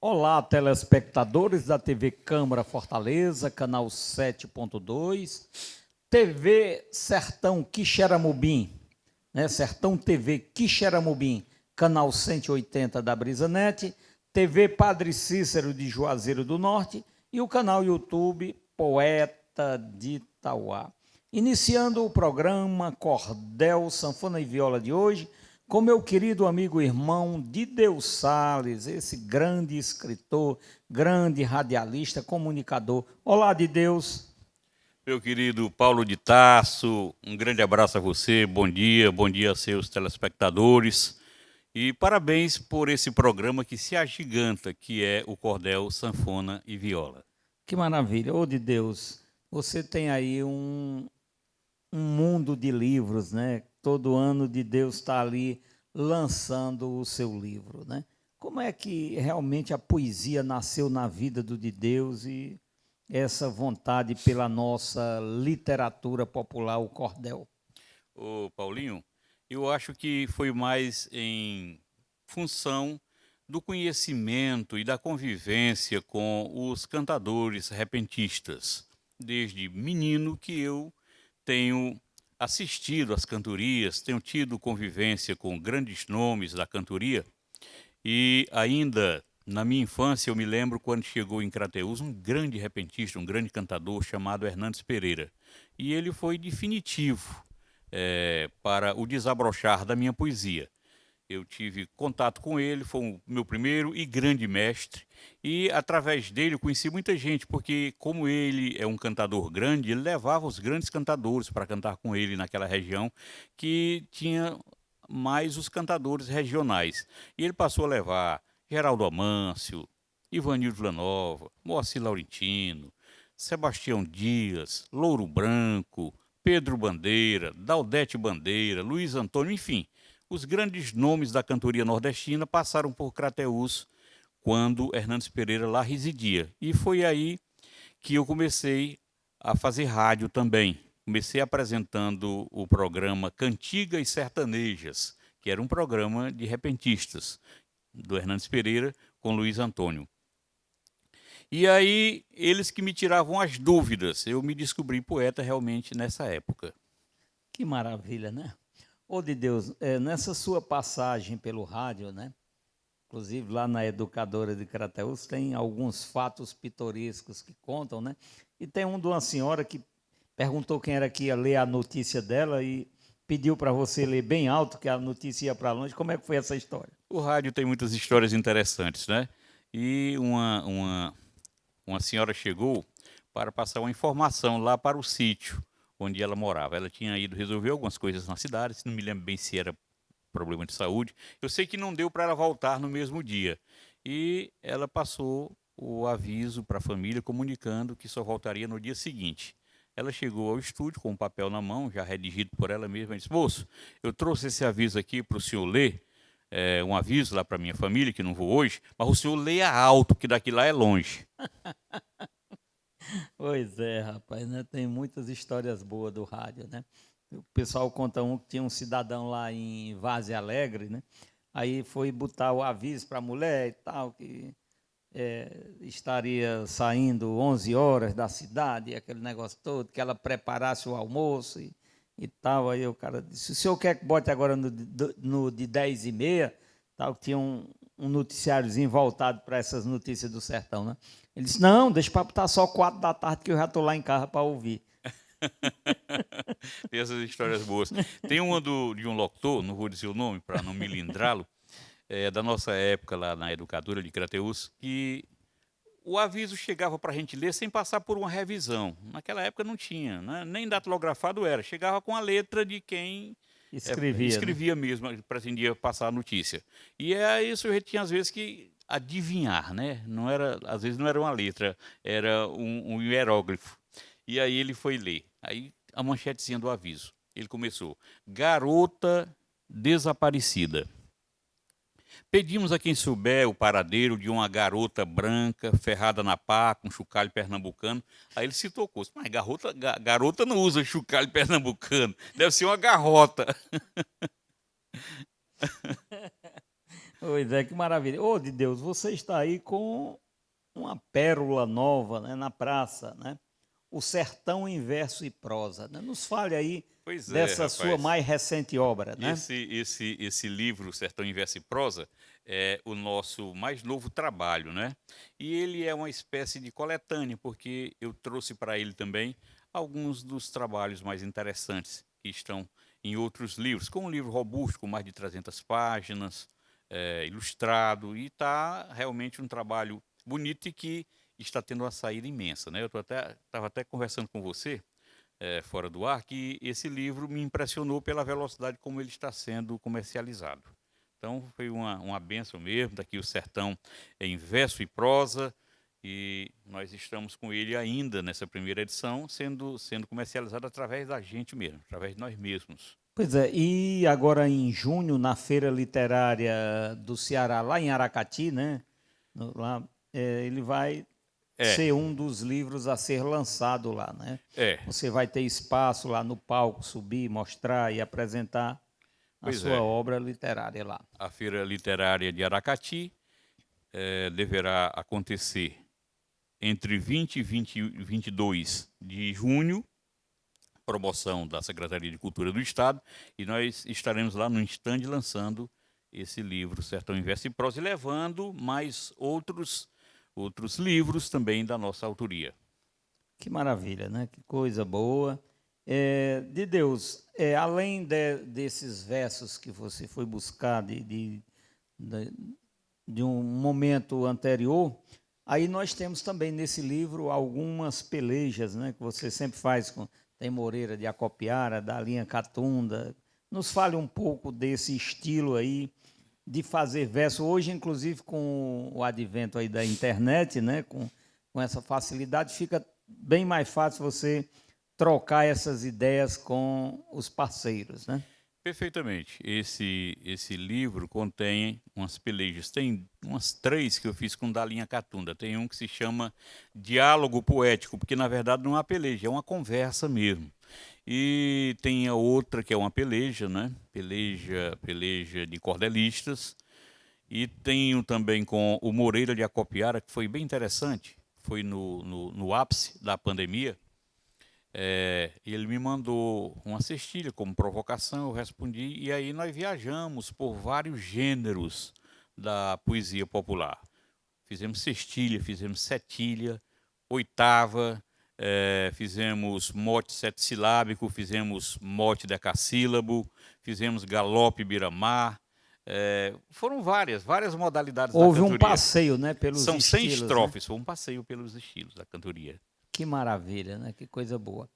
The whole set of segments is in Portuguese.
Olá, telespectadores da TV Câmara Fortaleza, canal 7.2, TV Sertão Quixeramobim, né? Sertão TV Quixeramobim, canal 180 da Brisanet, TV Padre Cícero de Juazeiro do Norte e o canal YouTube Poeta de Itauá. Iniciando o programa Cordel, Sanfona e Viola de hoje, com meu querido amigo irmão Dideus Salles, esse grande escritor, grande radialista, comunicador. Olá, Dideus. Meu querido Paulo de Tarso, um grande abraço a você, bom dia a seus telespectadores e parabéns por esse programa que se agiganta, que é o Cordel, Sanfona e Viola. Que maravilha. Ô, Dideus, você tem aí um mundo de livros, né? Todo ano de Deus está ali lançando o seu livro, né? Como é que realmente a poesia nasceu na vida do de Deus e essa vontade pela nossa literatura popular, o cordel? Ô Paulinho, eu acho que foi mais em função do conhecimento e da convivência com os cantadores repentistas. Desde menino que eu tenho assistido às cantorias, tenho tido convivência com grandes nomes da cantoria e ainda na minha infância eu me lembro quando chegou em Crateús um grande repentista, um grande cantador chamado Hernandes Pereira. E ele foi definitivo para o desabrochar da minha poesia. Eu tive contato com ele, foi o meu primeiro e grande mestre, e através dele eu conheci muita gente, porque como ele é um cantador grande, ele levava os grandes cantadores para cantar com ele naquela região, que tinha mais os cantadores regionais. E ele passou a levar Geraldo Amâncio, Ivanildo Villanova, Moacir Laurentino, Sebastião Dias, Louro Branco, Pedro Bandeira, Daudete Bandeira, Luiz Antônio, enfim, os grandes nomes da cantoria nordestina passaram por Crateús quando Hernandes Pereira lá residia. E foi aí que eu comecei a fazer rádio também. Comecei apresentando o programa Cantigas e Sertanejas, que era um programa de repentistas, do Hernandes Pereira com Luiz Antônio. E aí, eles que me tiravam as dúvidas. Eu me descobri poeta realmente nessa época. Que maravilha, né? Ô, de Deus, nessa sua passagem pelo rádio, né? Inclusive lá na Educadora de Crateús tem alguns fatos pitorescos que contam, né? E tem um de uma senhora que perguntou quem era que ia ler a notícia dela e pediu para você ler bem alto, que a notícia ia para longe. Como é que foi essa história? O rádio tem muitas histórias interessantes, né? E uma senhora chegou para passar uma informação lá para o sítio onde ela morava. Ela tinha ido resolver algumas coisas na cidade, não me lembro bem se era problema de saúde. Eu sei que não deu para ela voltar no mesmo dia. E ela passou o aviso para a família comunicando que só voltaria no dia seguinte. Ela chegou ao estúdio com um papel na mão, já redigido por ela mesma, e disse: moço, eu trouxe esse aviso aqui para o senhor ler, um aviso lá para minha família, que não vou hoje, mas o senhor leia alto, que daqui lá é longe. Pois é, rapaz, né? Tem muitas histórias boas do rádio, né? O pessoal conta um que tinha um cidadão lá em Várzea Alegre, né? Aí foi botar o aviso para a mulher e tal, que estaria saindo 11 horas da cidade, aquele negócio todo, que ela preparasse o almoço e tal. Aí o cara disse: o senhor quer que bote agora no de 10h30? Tal, que tinha um noticiáriozinho voltado para essas notícias do sertão, né? Ele disse: não, deixa para botar só 4 da tarde que eu já estou lá em casa para ouvir. Tem essas histórias boas. Tem uma de um locutor, não vou dizer o nome para não me lindralo, da nossa época lá na Educadora de Crateús, que o aviso chegava para a gente ler sem passar por uma revisão. Naquela época não tinha, né? Nem datilografado era. Chegava com a letra de quem Escrevia, né? escrevia mesmo, pretendia passar a notícia. E aí o sujeito tinha às vezes que adivinhar, né? Não era, às vezes não era uma letra, era um hieróglifo. E aí ele foi ler. Aí a manchetezinha do aviso. Ele começou: garota desaparecida. Pedimos a quem souber o paradeiro de uma garota branca, ferrada na pá, com chocalho pernambucano. Aí ele se tocou: mas garota não usa chocalho pernambucano, deve ser uma garrota. Pois é, que maravilha. Ô, de Deus, você está aí com uma pérola nova, né, na praça, né? O Sertão em Verso e Prosa, né? Nos fale aí Pois é, dessa sua rapaz. mais recente obra, né? Esse livro, Sertão em Verso e Prosa, é o nosso mais novo trabalho, né? E ele é uma espécie de coletânea, porque eu trouxe para ele também alguns dos trabalhos mais interessantes que estão em outros livros, com um livro robusto, com mais de 300 páginas, ilustrado, e está realmente um trabalho bonito e que está tendo uma saída imensa, né? Eu estava até conversando com você, fora do ar, que esse livro me impressionou pela velocidade como ele está sendo comercializado. Então, foi uma bênção mesmo, daqui o Sertão em verso e prosa, e nós estamos com ele ainda nessa primeira edição, sendo comercializado através da gente mesmo, através de nós mesmos. Pois é, e agora em junho, na Feira Literária do Ceará, lá em Aracati, né? Lá, ele vai É, ser um dos livros a ser lançado lá, né? é, Você vai ter espaço lá no palco, subir, mostrar e apresentar a pois sua é. obra literária lá. A Feira Literária de Aracati deverá acontecer entre 20 e 22 de junho, promoção da Secretaria de Cultura do Estado, e nós estaremos lá no stand lançando esse livro, Sertão em Verso e Prosa, e levando mais outros livros também da nossa autoria. Que maravilha, né? Que coisa boa. De Deus, além desses versos que você foi buscar de, de um momento anterior, aí nós temos também nesse livro algumas pelejas, né? Que você sempre faz com tem Moreira de Acopiara, da linha Catunda. Nos fale um pouco desse estilo aí de fazer verso. Hoje, inclusive, com o advento aí da internet, né? Com essa facilidade, fica bem mais fácil você trocar essas ideias com os parceiros, né? Perfeitamente. Esse livro contém umas pelejas. Tem umas 3 que eu fiz com Dalinha Catunda. Tem um que se chama Diálogo Poético, porque na verdade não é uma peleja, é uma conversa mesmo. E tem a outra que é uma peleja, né? Peleja de cordelistas. E tenho também com o Moreira de Acopiara, que foi bem interessante. Foi no ápice da pandemia. E ele me mandou uma cestilha como provocação, eu respondi, e aí nós viajamos por vários gêneros da poesia popular. Fizemos cestilha, fizemos setilha, oitava, fizemos mote setesilábico, fizemos mote decassílabo, fizemos galope biramar, foram várias modalidades da Houve um cantoria. passeio, né, pelos São 100 estilos, né? estrofes, foi um passeio pelos estilos da cantoria. Que maravilha, né? Que coisa boa.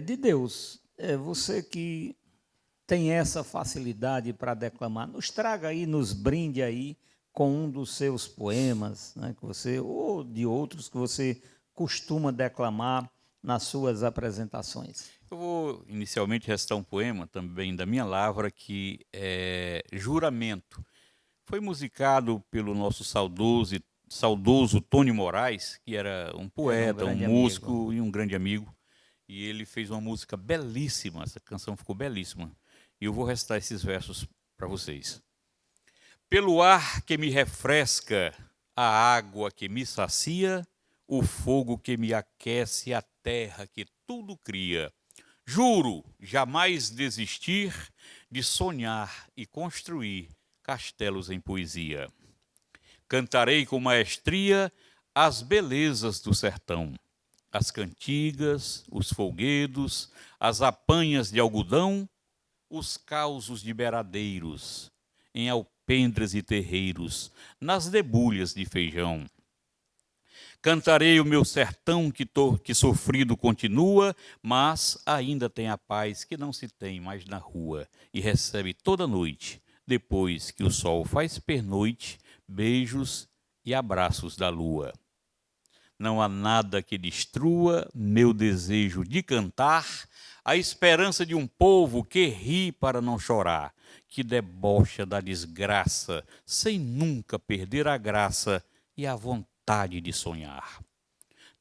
De Deus, você que tem essa facilidade para declamar, nos traga aí, nos brinde aí com um dos seus poemas, né? Que você ou de outros que você costuma declamar nas suas apresentações. Eu vou inicialmente recitar um poema também da minha lavra, que é Juramento. Foi musicado pelo nosso saudoso Tony Moraes, que era um poeta, um grande músico amigo. e um grande amigo. E ele fez uma música belíssima, essa canção ficou belíssima. E eu vou recitar esses versos para vocês. Pelo ar que me refresca, a água que me sacia, o fogo que me aquece, a terra que tudo cria. Juro jamais desistir de sonhar e construir castelos em poesia. Cantarei com maestria as belezas do sertão, as cantigas, os folguedos, as apanhas de algodão, os causos de beradeiros, em alpendres e terreiros, nas debulhas de feijão. Cantarei o meu sertão que sofrido continua, mas ainda tem a paz que não se tem mais na rua e recebe toda noite, depois que o sol faz pernoite, beijos e abraços da lua. Não há nada que destrua meu desejo de cantar, a esperança de um povo que ri para não chorar, que debocha da desgraça, sem nunca perder a graça e a vontade de sonhar.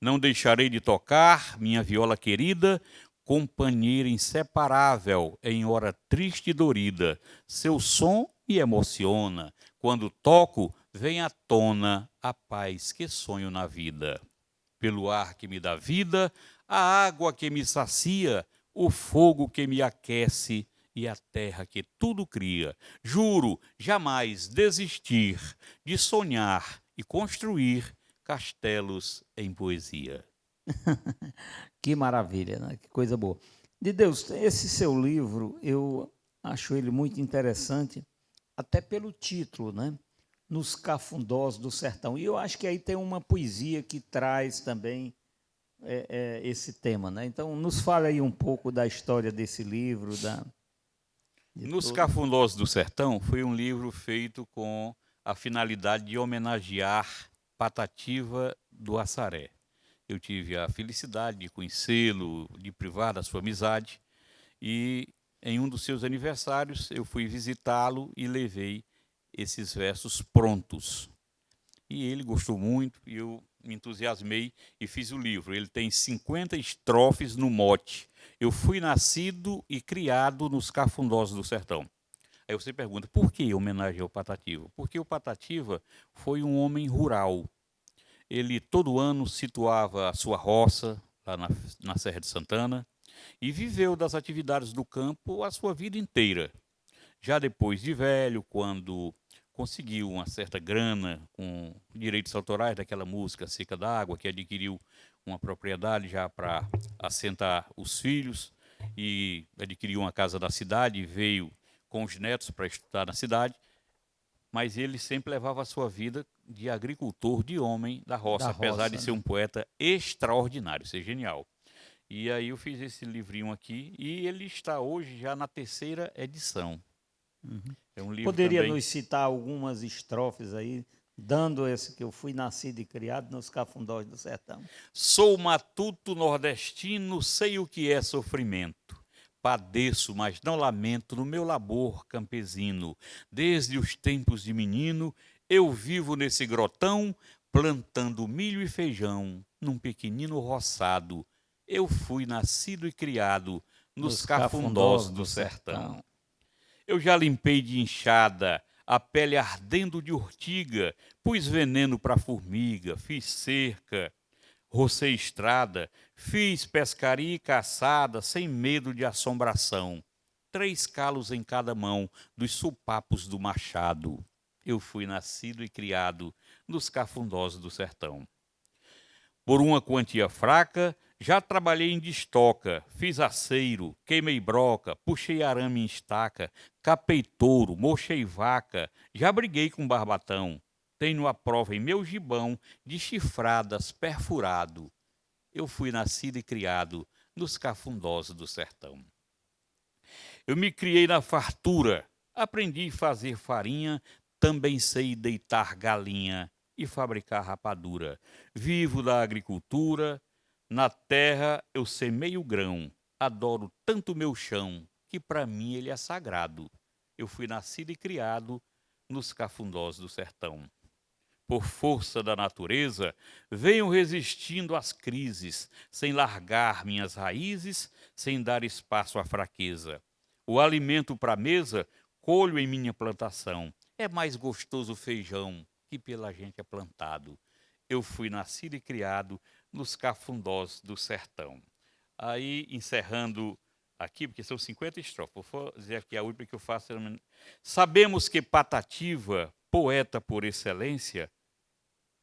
Não deixarei de tocar, minha viola querida, companheira inseparável em hora triste e dorida. Seu som me emociona, Quando toco, vem à tona a paz que sonho na vida. Pelo ar que me dá vida, a água que me sacia, o fogo que me aquece e a terra que tudo cria. Juro jamais desistir de sonhar e construir castelos em poesia. Que maravilha, né? Que coisa boa. De Deus, esse seu livro, eu acho ele muito interessante, até pelo título, né? Nos Cafundós do Sertão. E eu acho que aí tem uma poesia que traz também esse tema, né? Então, nos fala aí um pouco da história desse livro, Nos tudo. Cafundós do Sertão foi um livro feito com a finalidade de homenagear Patativa do Assaré. Eu tive a felicidade de conhecê-lo, de privar da sua amizade, e em um dos seus aniversários eu fui visitá-lo e levei esses versos prontos. E ele gostou muito e eu me entusiasmei e fiz o livro. Ele tem 50 estrofes no mote. Eu fui nascido e criado nos Cafundós do Sertão. Aí você pergunta, por que homenagem ao Patativa? Porque o Patativa foi um homem rural. Ele todo ano situava a sua roça lá na Serra de Santana e viveu das atividades do campo a sua vida inteira. Já depois de velho, quando conseguiu uma certa grana com direitos autorais daquela música Seca d'Água, que adquiriu uma propriedade já para assentar os filhos e adquiriu uma casa na cidade e veio com os netos para estudar na cidade, mas ele sempre levava a sua vida de agricultor, de homem da roça, apesar de ser um poeta extraordinário, ser genial. E aí eu fiz esse livrinho aqui e ele está hoje já na 3ª edição. É um livro Poderia também... nos citar algumas estrofes aí, dando esse que eu fui nascido e criado nos Cafundós do Sertão? Sou matuto nordestino, sei o que é sofrimento. Padeço, mas não lamento no meu labor campesino. Desde os tempos de menino, eu vivo nesse grotão, plantando milho e feijão, num pequenino roçado. Eu fui nascido e criado nos Cafundós do Sertão. Eu já limpei de enxada a pele ardendo de urtiga, pus veneno para formiga, fiz cerca, rocei estrada, fiz pescaria e caçada sem medo de assombração. 3 calos em cada mão dos supapos do machado. Eu fui nascido e criado nos Cafundós do Sertão. Por uma quantia fraca, já trabalhei em destoca, fiz aceiro, queimei broca, puxei arame em estaca, capei touro, mochei vaca, já briguei com barbatão. Tenho a prova em meu gibão de chifradas perfurado. Eu fui nascido e criado nos Cafundós do Sertão. Eu me criei na fartura, aprendi a fazer farinha, também sei deitar galinha e fabricar rapadura. Vivo da agricultura, na terra eu semeio grão, adoro tanto meu chão, que para mim ele é sagrado. Eu fui nascido e criado nos Cafundós do Sertão. Por força da natureza, venho resistindo às crises, sem largar minhas raízes, sem dar espaço à fraqueza. O alimento para a mesa, colho em minha plantação. É mais gostoso o feijão que pela gente é plantado. Eu fui nascido e criado nos Cafundós do Sertão. Aí, encerrando aqui, porque são 50 estrofes, vou dizer aqui a última que eu faço. Sabemos que Patativa, poeta por excelência,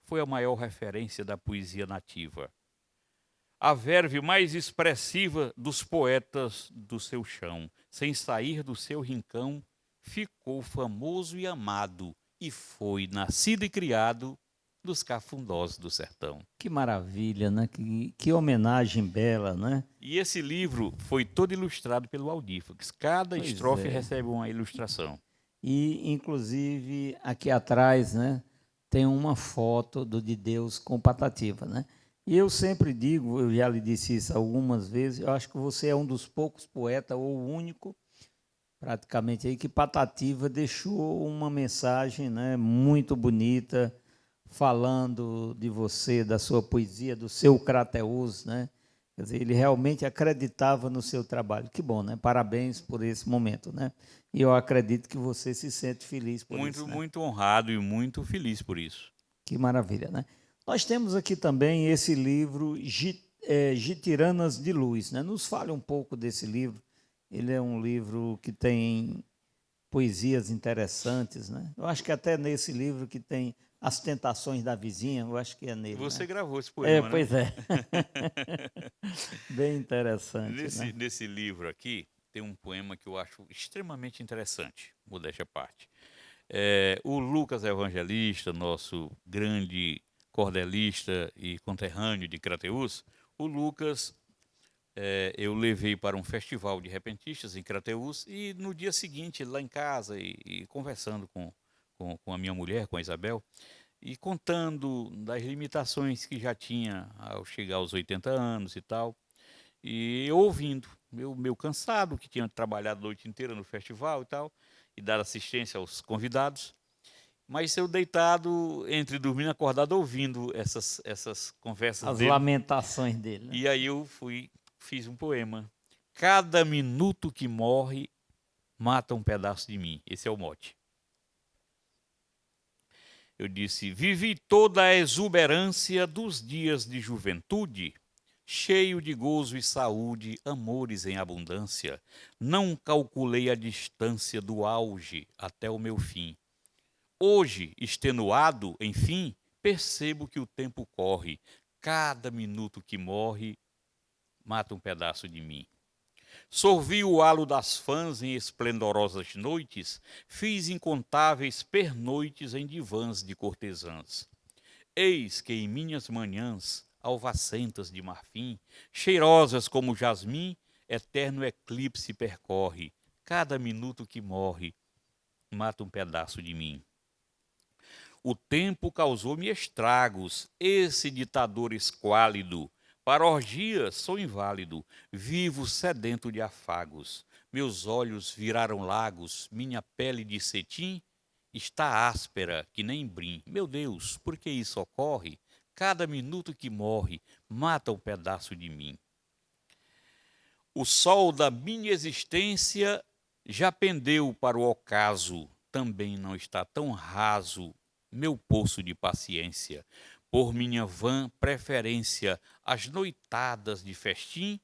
foi a maior referência da poesia nativa. A verve mais expressiva dos poetas do seu chão, sem sair do seu rincão, ficou famoso e amado, e foi nascido e criado dos Cafundós do Sertão. Que maravilha, né? Que homenagem bela, né? E esse livro foi todo ilustrado pelo Aldífax. Cada Pois estrofe é. recebe uma ilustração. E, inclusive, aqui atrás, né, tem uma foto de Deus com Patativa, né? E eu sempre digo, eu já lhe disse isso algumas vezes, eu acho que você é um dos poucos poetas, ou o único, praticamente, aí, que Patativa deixou uma mensagem, né, muito bonita, falando de você, da sua poesia, do seu Crateus, né? Quer dizer, ele realmente acreditava no seu trabalho. Que bom, né? Parabéns por esse momento, né? E eu acredito que você se sente feliz por isso, Muito, né? muito honrado e muito feliz por isso. Que maravilha, né? Nós temos aqui também esse livro Gitiranas de Luz, né? Nos fale um pouco desse livro. Ele é um livro que tem poesias interessantes, né? Eu acho que até nesse livro que tem As Tentações da Vizinha, eu acho que é nele, Você né? gravou esse É, poema, né? pois é. Bem interessante, Nesse, né? nesse livro aqui, tem um poema que eu acho extremamente interessante, modéstia à parte. O Lucas Evangelista, nosso grande cordelista e conterrâneo de Crateús, o Lucas, eu levei para um festival de repentistas em Crateús e no dia seguinte, lá em casa e conversando com a minha mulher, com a Isabel, e contando das limitações que já tinha ao chegar aos 80 anos e tal, e eu ouvindo, meu cansado, que tinha trabalhado a noite inteira no festival e tal, e dado assistência aos convidados, mas eu deitado, entre dormindo e acordado, ouvindo essas conversas As dele. lamentações dele, né? E aí fiz um poema. Cada minuto que morre, mata um pedaço de mim. Esse é o mote. Eu disse, vivi toda a exuberância dos dias de juventude, cheio de gozo e saúde, amores em abundância. Não calculei a distância do auge até o meu fim. Hoje, extenuado, enfim, percebo que o tempo corre. Cada minuto que morre, mata um pedaço de mim. Sorvi o halo das fãs em esplendorosas noites, fiz incontáveis pernoites em divãs de cortesãs. Eis que em minhas manhãs, alvacentas de marfim, cheirosas como jasmim, eterno eclipse percorre. Cada minuto que morre, mata um pedaço de mim. O tempo causou-me estragos, esse ditador esquálido. Para orgias sou inválido, vivo sedento de afagos. Meus olhos viraram lagos, minha pele de cetim está áspera que nem brim. Meu Deus, por que isso ocorre? Cada minuto que morre, mata um pedaço de mim. O sol da minha existência já pendeu para o ocaso, também não está tão raso meu poço de paciência. Por minha vã preferência, as noitadas de festim,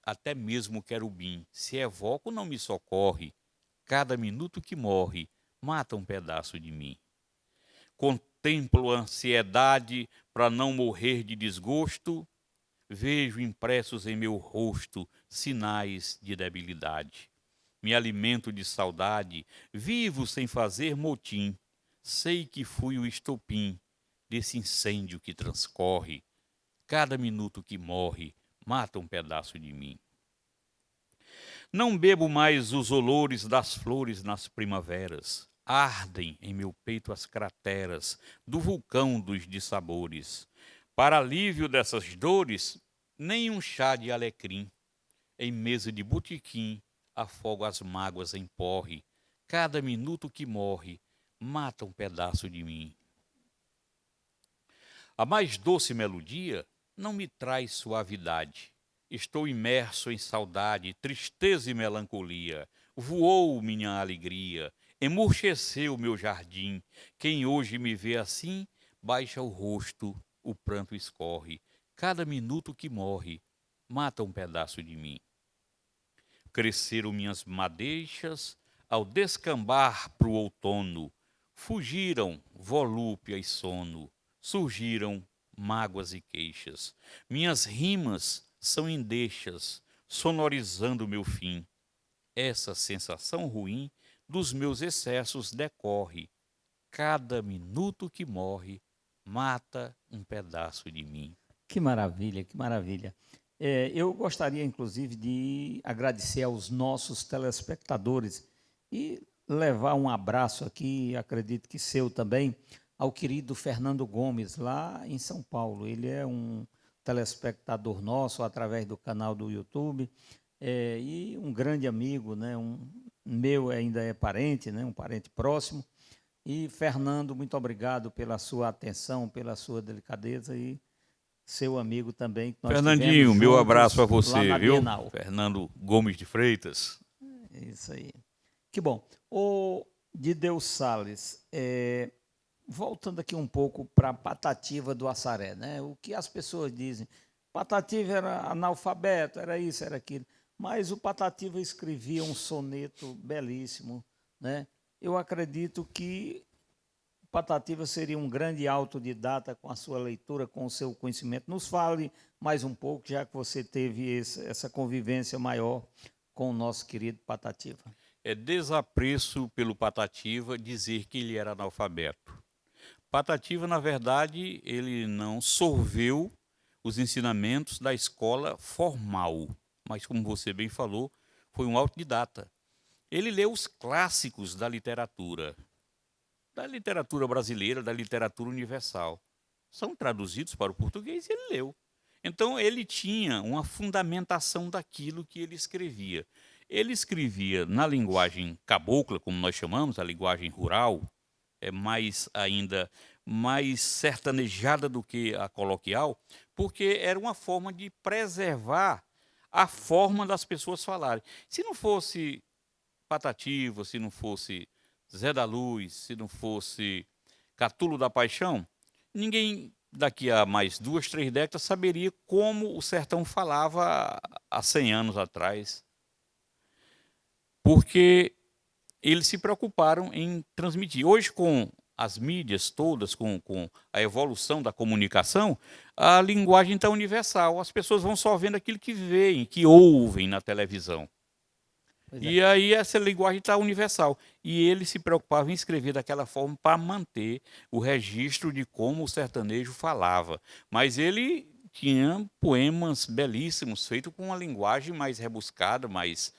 até mesmo querubim, se evoco não me socorre. Cada minuto que morre, mata um pedaço de mim. Contemplo a ansiedade para não morrer de desgosto, vejo impressos em meu rosto sinais de debilidade. Me alimento de saudade, vivo sem fazer motim. Sei que fui o estopim desse incêndio que transcorre. Cada minuto que morre, mata um pedaço de mim. Não bebo mais os olores das flores nas primaveras. Ardem em meu peito as crateras do vulcão dos dissabores. Para alívio dessas dores, nem um chá de alecrim. Em mesa de botequim, afogo as mágoas em porre. Cada minuto que morre, mata um pedaço de mim. A mais doce melodia não me traz suavidade. Estou imerso em saudade, tristeza e melancolia. Voou minha alegria, emurcheceu meu jardim. Quem hoje me vê assim, baixa o rosto, o pranto escorre. Cada minuto que morre, mata um pedaço de mim. Cresceram minhas madeixas ao descambar pro outono. Fugiram volúpia e sono, surgiram mágoas e queixas. Minhas rimas são endechas, sonorizando meu fim. Essa sensação ruim dos meus excessos decorre. Cada minuto que morre, mata um pedaço de mim. Que maravilha, que maravilha. Eu gostaria, inclusive, de agradecer aos nossos telespectadores e levar um abraço aqui, acredito que seu também, ao querido Fernando Gomes, lá em São Paulo. Ele é um telespectador nosso através do canal do YouTube e um grande amigo, né? Meu ainda é parente, né? Um parente próximo. E, Fernando, muito obrigado pela sua atenção, pela sua delicadeza e seu amigo também. Que nós Fernandinho, tivemos meu juntos abraço a lá você, na viu? Bienal. Fernando Gomes de Freitas. Isso aí. Que bom. O de Deus Sales, voltando aqui um pouco para a Patativa do Assaré, né? O que as pessoas dizem, Patativa era analfabeto, era isso, era aquilo, mas o Patativa escrevia um soneto belíssimo, né? Eu acredito que Patativa seria um grande autodidata com a sua leitura, com o seu conhecimento. Nos fale mais um pouco, já que você teve essa convivência maior com o nosso querido Patativa. É desapreço pelo Patativa dizer que ele era analfabeto. Patativa, na verdade, ele não sorveu os ensinamentos da escola formal, mas, como você bem falou, foi um autodidata. Ele leu os clássicos da literatura brasileira, da literatura universal. São traduzidos para o português e ele leu. Então, ele tinha uma fundamentação daquilo que ele escrevia. Ele escrevia na linguagem cabocla, como nós chamamos, a linguagem rural, mais sertanejada do que a coloquial, porque era uma forma de preservar a forma das pessoas falarem. Se não fosse Patativa, se não fosse Zé da Luz, se não fosse Catulo da Paixão, ninguém daqui a mais 2, 3 décadas saberia como o sertão falava há 100 anos atrás. Porque eles se preocuparam em transmitir. Hoje, com as mídias todas, com a evolução da comunicação, a linguagem está universal. As pessoas vão só vendo aquilo que veem, que ouvem na televisão. E aí essa linguagem está universal. E ele se preocupava em escrever daquela forma para manter o registro de como o sertanejo falava. Mas ele tinha poemas belíssimos, feitos com uma linguagem mais rebuscada, mais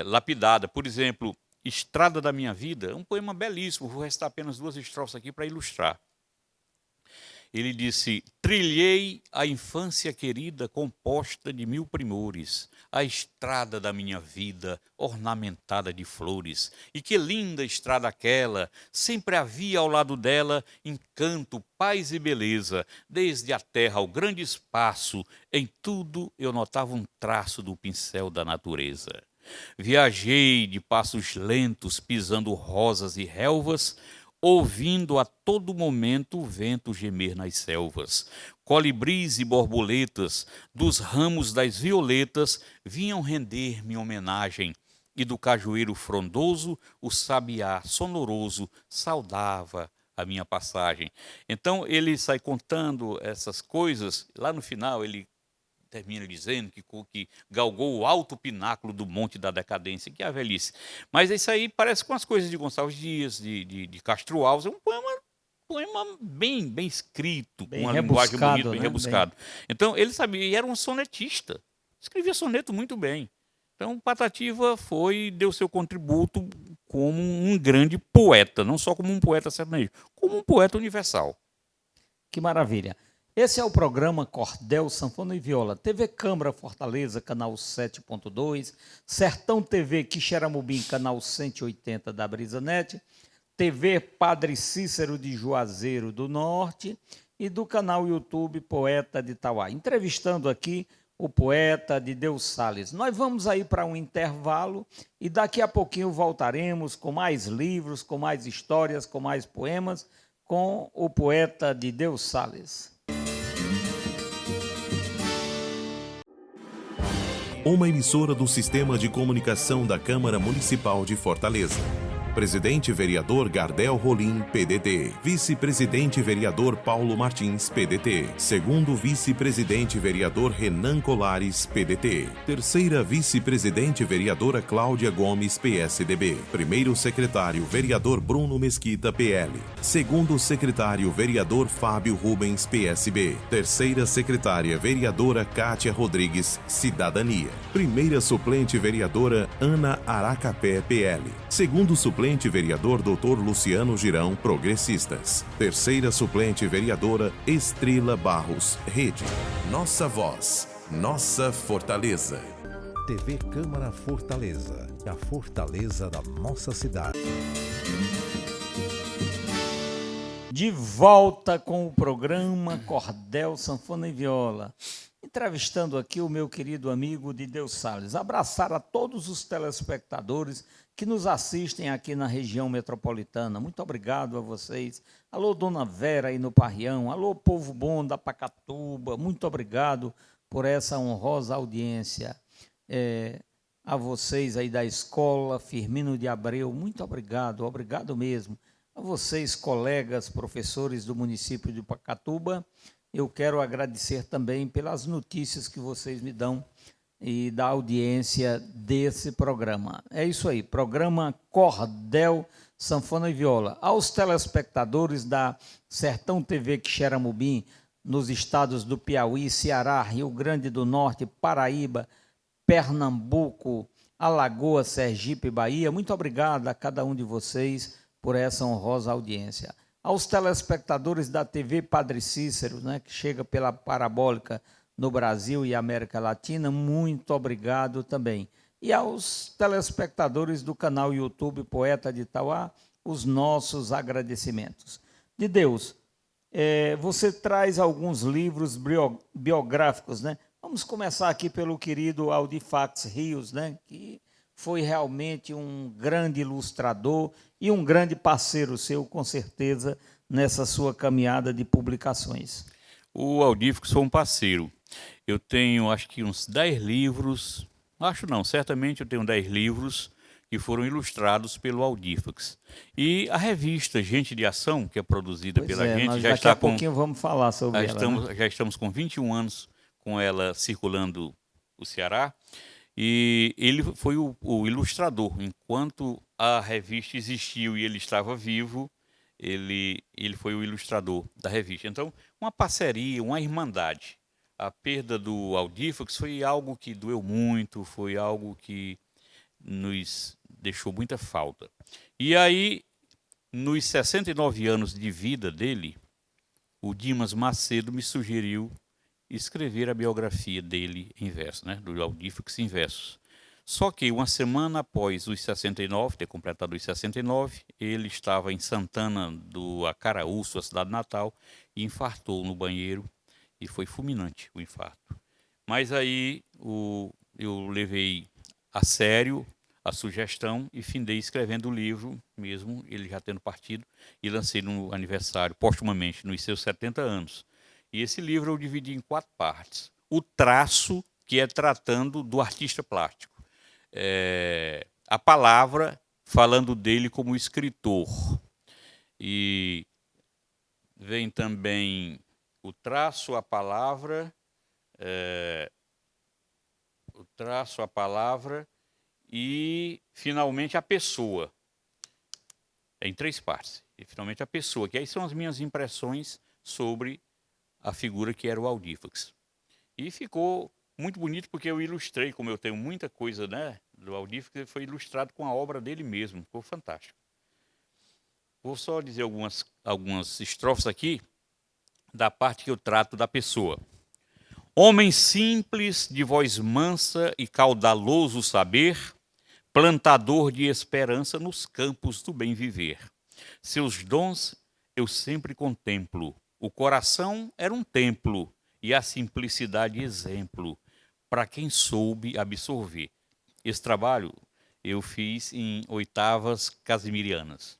lapidada. Por exemplo, Estrada da Minha Vida, um poema belíssimo. Vou restar apenas 2 estrofes aqui para ilustrar. Ele disse: trilhei a infância querida composta de 1000 primores, a estrada da minha vida ornamentada de flores. E que linda estrada aquela, sempre havia ao lado dela encanto, paz e beleza. Desde a terra ao grande espaço, em tudo eu notava um traço do pincel da natureza. Viajei de passos lentos, pisando rosas e relvas, ouvindo a todo momento o vento gemer nas selvas. Colibris e borboletas, dos ramos das violetas, vinham render-me homenagem, e do cajueiro frondoso, o sabiá sonoroso saudava a minha passagem. Então, ele sai contando essas coisas, lá no final ele termina dizendo que galgou o alto pináculo do Monte da Decadência, que é a velhice. Mas isso aí parece com as coisas de Gonçalves Dias, de Castro Alves. É um poema bem escrito, Bem com uma linguagem bonita, bem né? rebuscado. Então, ele sabia, e era um sonetista. Escrevia soneto muito bem. Então, Patativa deu seu contributo como um grande poeta, não só como um poeta sertanejo, como um poeta universal. Que maravilha. Esse é o programa Cordel, Sanfona e Viola. TV Câmara Fortaleza, canal 7.2. Sertão TV Quixeramobim, canal 180 da BrisaNet. TV Padre Cícero de Juazeiro do Norte. E do canal YouTube Poeta de Itauá. Entrevistando aqui o poeta de Deus Sales. Nós vamos aí para um intervalo e daqui a pouquinho voltaremos com mais livros, com mais histórias, com mais poemas, com o poeta de Deus Sales. Uma emissora do Sistema de Comunicação da Câmara Municipal de Fortaleza. Presidente Vereador Gardel Rolim, PDT. Vice-Presidente Vereador Paulo Martins, PDT. Segundo Vice-Presidente Vereador Renan Colares, PDT. Terceira Vice-Presidente Vereadora Cláudia Gomes, PSDB. Primeiro Secretário Vereador Bruno Mesquita, PL. Segundo Secretário Vereador Fábio Rubens, PSB. Terceira Secretária Vereadora Kátia Rodrigues, Cidadania. Primeira Suplente Vereadora Ana Aracapé, PL. Segundo Suplente Vereador Dr. Luciano Girão, Progressistas. Terceira Suplente Vereadora Estrela Barros, Rede. Nossa voz, nossa fortaleza. TV Câmara Fortaleza, a fortaleza da nossa cidade. De volta com o programa Cordel, Sanfona e Viola. Entrevistando aqui o meu querido amigo de Deus Salles. Abraçar a todos os telespectadores que nos assistem aqui na região metropolitana. Muito obrigado a vocês. Alô, Dona Vera aí no Parrião. Alô, povo bom da Pacatuba. Muito obrigado por essa honrosa audiência. A vocês aí da escola Firmino de Abreu, muito obrigado, obrigado mesmo. A vocês, colegas, professores do município de Pacatuba, eu quero agradecer também pelas notícias que vocês me dão e da audiência desse programa. É isso aí, programa Cordel, Sanfona e Viola. Aos telespectadores da Sertão TV Quixeramobim, nos estados do Piauí, Ceará, Rio Grande do Norte, Paraíba, Pernambuco, Alagoas, Sergipe, Bahia, muito obrigado a cada um de vocês por essa honrosa audiência. Aos telespectadores da TV Padre Cícero, né, que chega pela parabólica no Brasil e América Latina, muito obrigado também. E aos telespectadores do canal YouTube Poeta de Itauá, os nossos agradecimentos. De Deus, você traz alguns livros biográficos, né? Vamos começar aqui pelo querido Aldifax Rios, né, que foi realmente um grande ilustrador e um grande parceiro seu, com certeza, nessa sua caminhada de publicações. O Aldifax foi um parceiro. Eu tenho, acho que uns 10 livros, certamente eu tenho 10 livros que foram ilustrados pelo Aldifax. E a revista Gente de Ação, que é produzida pela gente, já está com... pouquinho vamos falar sobre ela. Né? Já estamos com 21 anos com ela circulando o Ceará. E ele foi o ilustrador. Enquanto a revista existiu e ele estava vivo, ele foi o ilustrador da revista. Então, uma parceria, uma irmandade. A perda do Aldifax foi algo que doeu muito, foi algo que nos deixou muita falta. E aí, nos 69 anos de vida dele, o Dimas Macedo me sugeriu escrever a biografia dele em verso, né, do Aldifax em versos. Só que uma semana após os 69, ter completado os 69, ele estava em Santana do Acaraú, sua cidade natal, e infartou no banheiro, e foi fulminante o infarto. Mas aí eu levei a sério a sugestão e findei escrevendo o livro, mesmo ele já tendo partido, e lancei no aniversário, postumamente, nos seus 70 anos. E esse livro eu dividi em 4 partes. O traço, que é tratando do artista plástico. A palavra, falando dele como escritor. E vem também o traço, a palavra, e, finalmente, a pessoa. Em 3 partes. E, finalmente, a pessoa, que aí são as minhas impressões sobre a figura que era o Aldifax. E ficou muito bonito porque eu ilustrei, como eu tenho muita coisa, né, do Aldifax, ele foi ilustrado com a obra dele mesmo. Ficou fantástico. Vou só dizer algumas estrofes aqui da parte que eu trato da pessoa. Homem simples, de voz mansa e caudaloso saber, plantador de esperança nos campos do bem viver. Seus dons eu sempre contemplo. O coração era um templo e a simplicidade exemplo para quem soube absorver. Esse trabalho eu fiz em 8º casimirianas.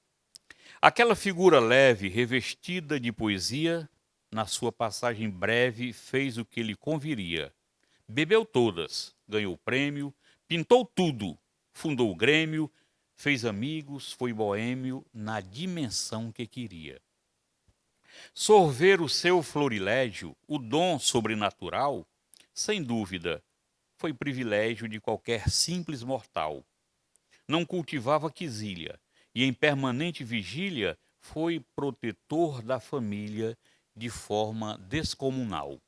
Aquela figura leve, revestida de poesia, na sua passagem breve fez o que lhe conviria. Bebeu todas, ganhou prêmio, pintou tudo, fundou o Grêmio, fez amigos, foi boêmio na dimensão que queria. Sorver o seu florilégio, o dom sobrenatural, sem dúvida, foi privilégio de qualquer simples mortal. Não cultivava quizilha e em permanente vigília foi protetor da família de forma descomunal.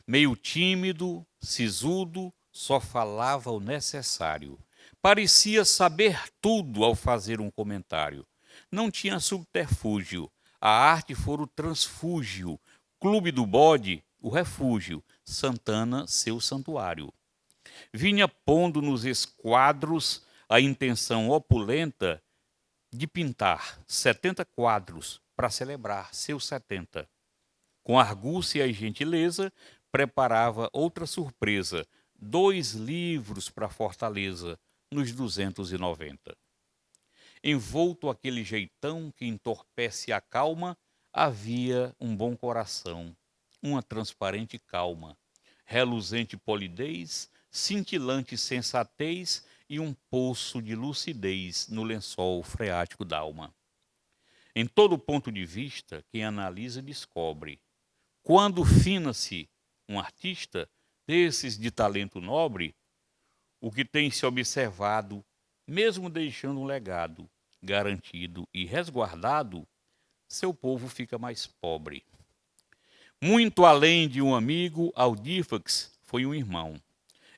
Meio tímido, sisudo, só falava o necessário. Parecia saber tudo ao fazer um comentário. Não tinha subterfúgio. A arte fora o transfúgio, Clube do Bode, o refúgio, Santana, seu santuário. Vinha pondo nos esquadros a intenção opulenta de pintar 70 quadros para celebrar seus 70. Com argúcia e gentileza, preparava outra surpresa, 2 livros para Fortaleza, nos 290. Envolto aquele jeitão que entorpece a calma, havia um bom coração, uma transparente calma, reluzente polidez, cintilante sensatez e um poço de lucidez no lençol freático d'alma. Em todo ponto de vista, quem analisa descobre. Quando fina-se um artista desses de talento nobre, o que tem se observado, mesmo deixando um legado garantido e resguardado, seu povo fica mais pobre. Muito além de um amigo, Aldífax foi um irmão.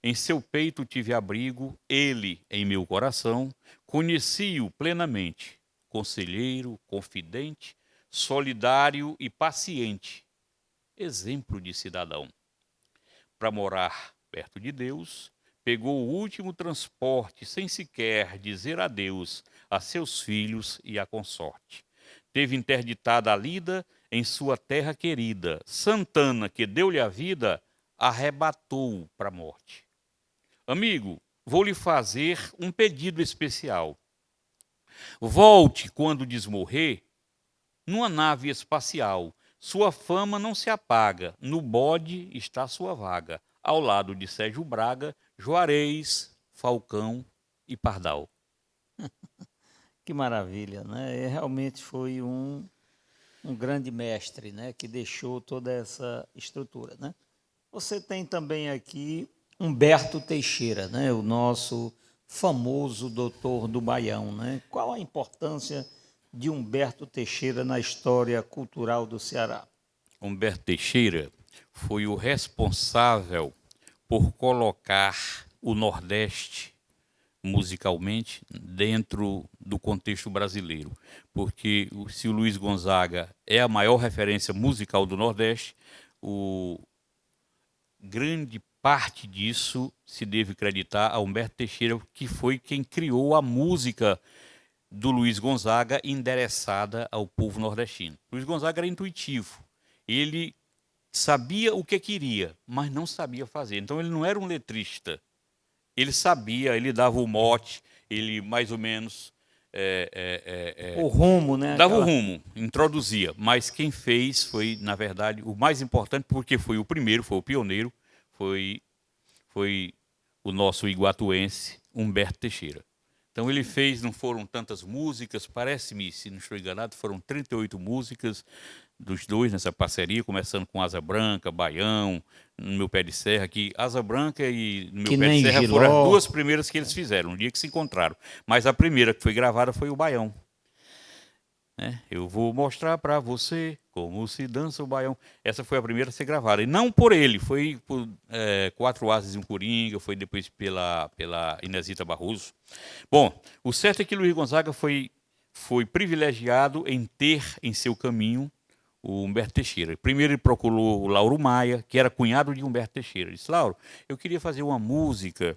Em seu peito tive abrigo, ele em meu coração, conheci-o plenamente, conselheiro, confidente, solidário e paciente, exemplo de cidadão. Para morar perto de Deus, pegou o último transporte sem sequer dizer adeus a seus filhos e à consorte. Teve interditada a lida em sua terra querida. Santana, que deu-lhe a vida, arrebatou-o para a morte. Amigo, vou lhe fazer um pedido especial. Volte, quando desmorrer, numa nave espacial. Sua fama não se apaga, no bode está sua vaga, ao lado de Sérgio Braga, Juarez, Falcão e Pardal. Que maravilha, né? Realmente foi um grande mestre, né? Que deixou toda essa estrutura, né? Você tem também aqui Humberto Teixeira, né? O nosso famoso doutor do Baião, né? Qual a importância de Humberto Teixeira na história cultural do Ceará? Humberto Teixeira foi o responsável por colocar o Nordeste musicalmente dentro do contexto brasileiro, porque se o Luiz Gonzaga é a maior referência musical do Nordeste, grande parte disso se deve acreditar a Humberto Teixeira, que foi quem criou a música do Luiz Gonzaga endereçada ao povo nordestino. Luiz Gonzaga era intuitivo, ele sabia o que queria, mas não sabia fazer. Então ele não era um letrista. Ele sabia, ele dava o mote, ele mais ou menos o rumo, né? Dava o rumo, introduzia. Mas quem fez foi, na verdade, o mais importante, porque foi o primeiro, foi o pioneiro, foi o nosso iguatuense, Humberto Teixeira. Então ele fez, não foram tantas músicas, parece-me, se não estou enganado, foram 38 músicas dos dois nessa parceria, começando com Asa Branca, Baião, No Meu Pé de Serra, que Asa Branca e No Meu Pé de Serra foram as 2 primeiras que eles fizeram, no dia que se encontraram. Mas a primeira que foi gravada foi o Baião. Eu vou mostrar para você como se dança o Baião. Essa foi a primeira a ser gravada. E não por ele, foi por 4 Asas e um Coringa, foi depois pela Inesita Barroso. Bom, o certo é que Luiz Gonzaga foi privilegiado em ter em seu caminho o Humberto Teixeira. Primeiro ele procurou o Lauro Maia, que era cunhado de Humberto Teixeira. Ele disse: Lauro, eu queria fazer uma música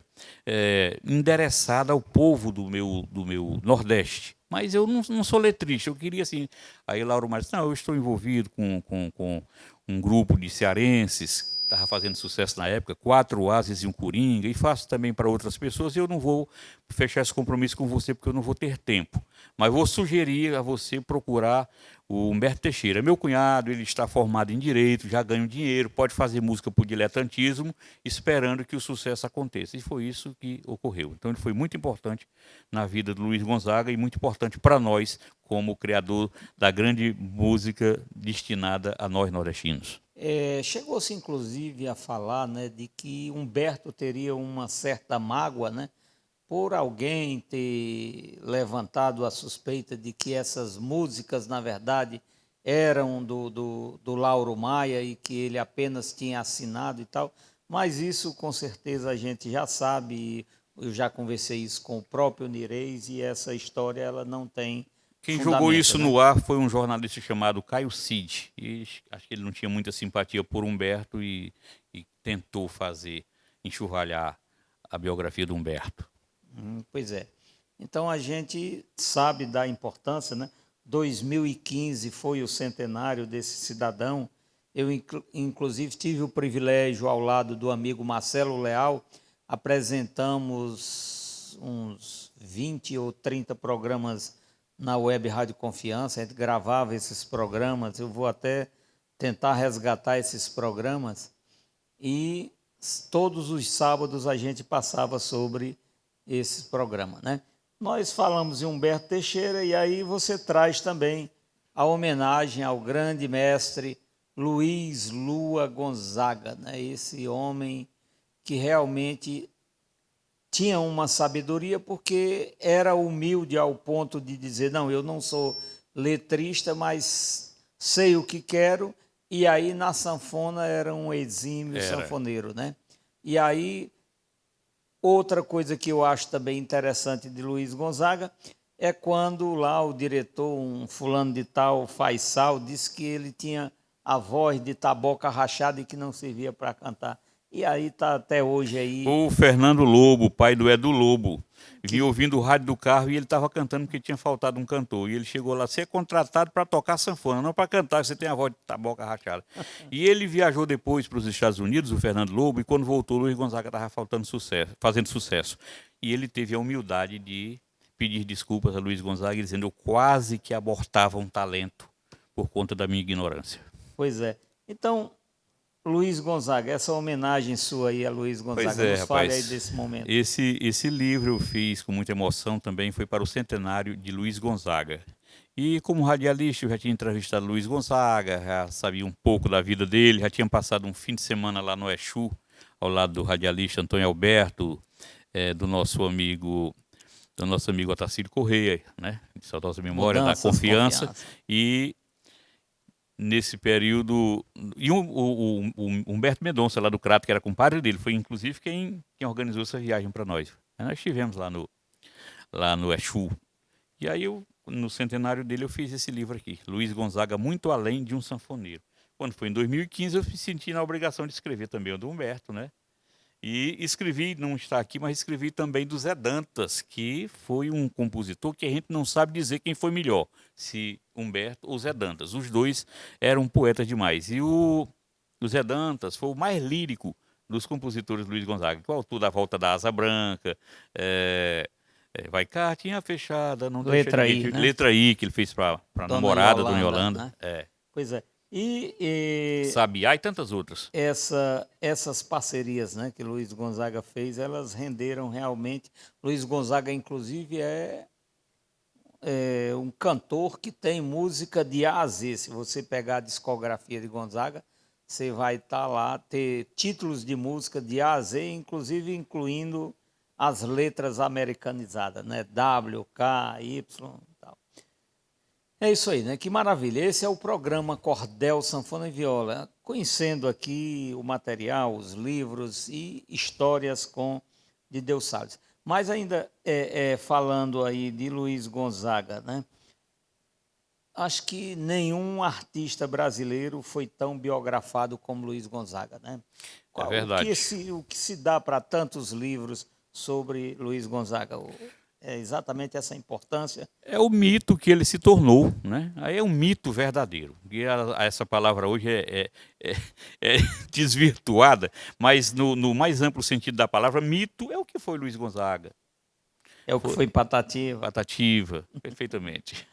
endereçada ao povo do meu Nordeste, mas eu não sou letrista, eu queria assim. Aí Lauro Maia disse: não, eu estou envolvido com um grupo de cearenses, estava fazendo sucesso na época, 4 Asas e um Coringa, e faço também para outras pessoas, e eu não vou fechar esse compromisso com você, porque eu não vou ter tempo. Mas vou sugerir a você procurar o Humberto Teixeira. Meu cunhado, ele está formado em Direito, já ganha um dinheiro, pode fazer música por diletantismo, esperando que o sucesso aconteça. E foi isso que ocorreu. Então ele foi muito importante na vida do Luiz Gonzaga e muito importante para nós, como criador da grande música destinada a nós nordestinos. Chegou-se, inclusive, a falar, né, de que Humberto teria uma certa mágoa, né, por alguém ter levantado a suspeita de que essas músicas, na verdade, eram do Lauro Maia e que ele apenas tinha assinado e tal. Mas isso, com certeza, a gente já sabe. Eu já conversei isso com o próprio Nirez e essa história ela não tem Quem jogou isso no ar foi um jornalista chamado Caio Cid. E acho que ele não tinha muita simpatia por Humberto e tentou enxovalhar a biografia do Humberto. Pois é. Então a gente sabe da importância, né? 2015 foi o centenário desse cidadão. Eu, inclusive, tive o privilégio, ao lado do amigo Marcelo Leal, apresentamos uns 20 ou 30 programas na Web Rádio Confiança. A gente gravava esses programas, eu vou até tentar resgatar esses programas, e todos os sábados a gente passava sobre esse programa, né? Nós falamos de Humberto Teixeira, e aí você traz também a homenagem ao grande mestre Luiz Lua Gonzaga, né? Esse homem que realmente tinha uma sabedoria, porque era humilde ao ponto de dizer, não, eu não sou letrista, mas sei o que quero, e aí na sanfona era um exímio sanfoneiro, né? E aí, outra coisa que eu acho também interessante de Luiz Gonzaga é quando lá o diretor, um fulano de tal, Faisal, disse que ele tinha a voz de taboca rachada e que não servia para cantar. E aí está até hoje aí. O Fernando Lobo, pai do Edu Lobo, vinha ouvindo o rádio do carro e ele estava cantando porque tinha faltado um cantor. E ele chegou lá, você é contratado para tocar sanfona, não para cantar, você tem a voz de taboca rachada. E ele viajou depois para os Estados Unidos, o Fernando Lobo, e quando voltou, o Luiz Gonzaga estava fazendo sucesso. E ele teve a humildade de pedir desculpas a Luiz Gonzaga, dizendo, eu quase que abortava um talento por conta da minha ignorância. Pois é. Então, Luiz Gonzaga, essa homenagem sua aí a Luiz Gonzaga, pois é, nos fale rapaz, aí desse momento. Esse livro eu fiz com muita emoção também, foi para o centenário de Luiz Gonzaga. E como radialista eu já tinha entrevistado Luiz Gonzaga, já sabia um pouco da vida dele, já tinha passado um fim de semana lá no Exu, ao lado do radialista Antônio Alberto, do nosso amigo Otacílio Correia, né? De saudosa memória, da Confiança. E nesse período, e o Humberto Mendonça, lá do Crato, que era compadre dele, foi inclusive quem organizou essa viagem para nós. Aí nós estivemos lá no Exu. E aí, no centenário dele, eu fiz esse livro aqui, Luiz Gonzaga, Muito Além de um Sanfoneiro. Quando foi em 2015, eu me senti na obrigação de escrever também o do Humberto, né? E escrevi, não está aqui, mas escrevi também do Zé Dantas, que foi um compositor que a gente não sabe dizer quem foi melhor, se Humberto ou Zé Dantas. Os dois eram poetas demais. E o Zé Dantas foi o mais lírico dos compositores Luiz Gonzaga, com o autor da Volta da Asa Branca, Vai Cartinha Fechada, não deixa Letra ninguém... I, né? Letra I, que ele fez para a namorada, Dona Yolanda. Né? Pois é. E Sabiá e tantas outras. Essas parcerias, né, que Luiz Gonzaga fez, elas renderam realmente. Luiz Gonzaga, inclusive, é um cantor que tem música de A a Z. Se você pegar a discografia de Gonzaga, você vai estar lá, ter títulos de música de A a Z, inclusive incluindo as letras americanizadas, né? W, K, Y e tal. É isso aí, né? Que maravilha. Esse é o programa Cordel, Sanfona e Viola. Conhecendo aqui o material, os livros e histórias de Deus Salles. Mas ainda falando aí de Luiz Gonzaga, né? Acho que nenhum artista brasileiro foi tão biografado como Luiz Gonzaga, né? É verdade. O que se dá para tantos livros sobre Luiz Gonzaga? É exatamente essa importância. É o mito que ele se tornou, né? Aí é um mito verdadeiro. E essa palavra hoje é desvirtuada, mas no mais amplo sentido da palavra, mito é o que foi Luiz Gonzaga. É o que foi Patativa. Patativa, perfeitamente.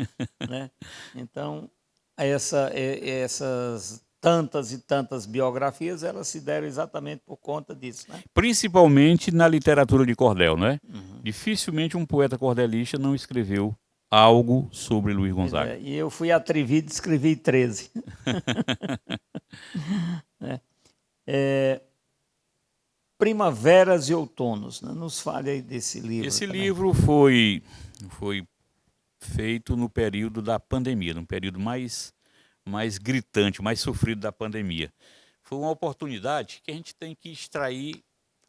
Né? Então, essas tantas e tantas biografias, elas se deram exatamente por conta disso, né? Principalmente na literatura de cordel, né? Uhum. Dificilmente um poeta cordelista não escreveu algo sobre Luiz Gonzaga. E eu fui atrevido e escrevi 13. Primaveras e Outonos, né? Nos fale aí desse livro. Esse também. livro foi feito no período da pandemia, no período mais gritante, mais sofrido da pandemia. Foi uma oportunidade que a gente tem que extrair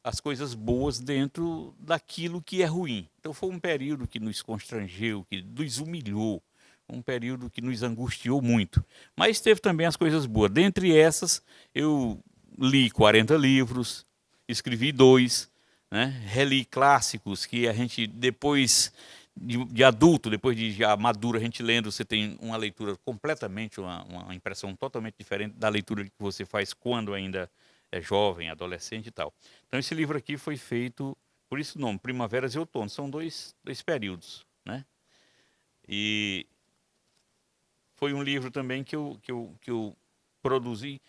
as coisas boas dentro daquilo que é ruim. Então foi um período que nos constrangeu, que nos humilhou, um período que nos angustiou muito. Mas teve também as coisas boas. Dentre essas, eu li 40 livros, escrevi 2, né? Reli clássicos que a gente depois de adulto, depois de já maduro, a gente lendo, você tem uma leitura completamente, uma impressão totalmente diferente da leitura que você faz quando ainda é jovem, adolescente e tal. Então esse livro aqui foi feito, por isso o nome, Primaveras e Outono, são dois períodos, né? E foi um livro também que eu produzi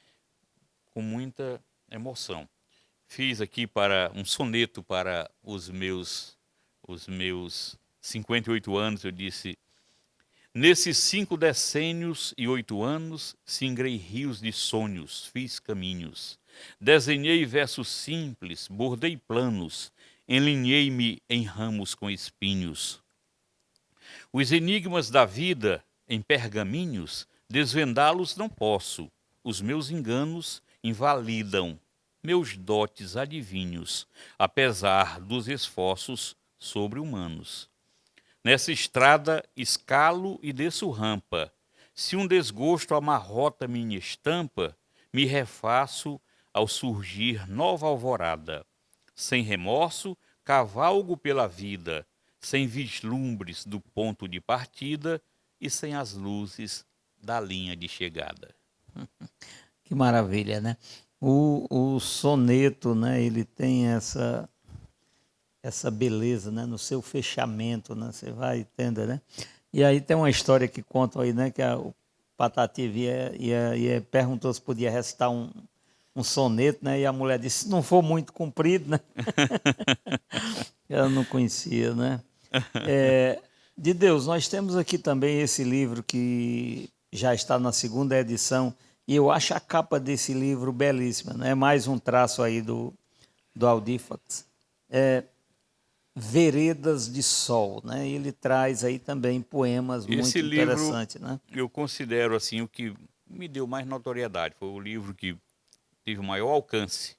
com muita emoção. Fiz aqui um soneto para os meus 58 anos, eu disse: nesses 5 decênios e 8 anos, singrei rios de sonhos, fiz caminhos, desenhei versos simples, bordei planos, enlinhei-me em ramos com espinhos. Os enigmas da vida, em pergaminhos, desvendá-los não posso, os meus enganos invalidam meus dotes adivinhos, apesar dos esforços sobre-humanos. Nessa estrada escalo e desço rampa. Se um desgosto amarrota minha estampa, me refaço ao surgir nova alvorada. Sem remorso, cavalgo pela vida, sem vislumbres do ponto de partida e sem as luzes da linha de chegada. Que maravilha, né? O soneto, né, ele tem essa beleza, né, no seu fechamento, né, você vai entender, né? E aí tem uma história que conta aí, né, que o Patati perguntou se podia recitar um soneto, né, e a mulher disse, se não for muito comprido, né? Ela não conhecia, né? De Deus, nós temos aqui também esse livro que já está na 2ª edição, e eu acho a capa desse livro belíssima, né? Mais um traço aí do Audifax. Veredas de Sol, né? Ele traz aí também poemas muito interessantes, né? Eu considero assim o que me deu mais notoriedade, foi o livro que teve o maior alcance.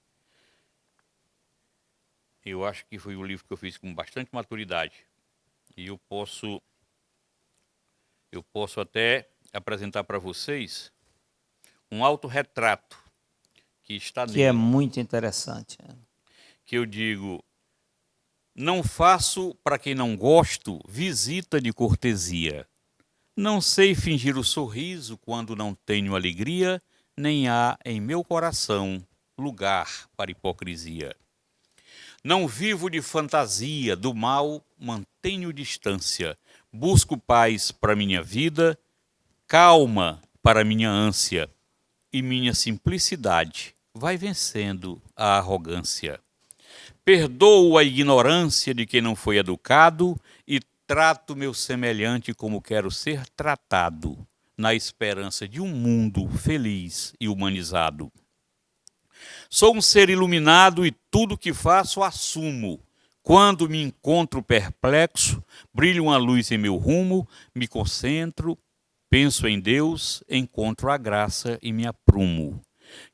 Eu acho que foi o livro que eu fiz com bastante maturidade. E eu posso até apresentar para vocês um autorretrato que está nele. Que é muito interessante. Que eu digo: não faço para quem não gosto visita de cortesia. Não sei fingir o sorriso quando não tenho alegria, nem há em meu coração lugar para hipocrisia. Não vivo de fantasia, do mal mantenho distância. Busco paz para minha vida, calma para minha ânsia. E minha simplicidade vai vencendo a arrogância. Perdoo a ignorância de quem não foi educado e trato meu semelhante como quero ser tratado, na esperança de um mundo feliz e humanizado. Sou um ser iluminado e tudo que faço assumo. Quando me encontro perplexo, brilha uma luz em meu rumo, me concentro, penso em Deus, encontro a graça e me aprumo.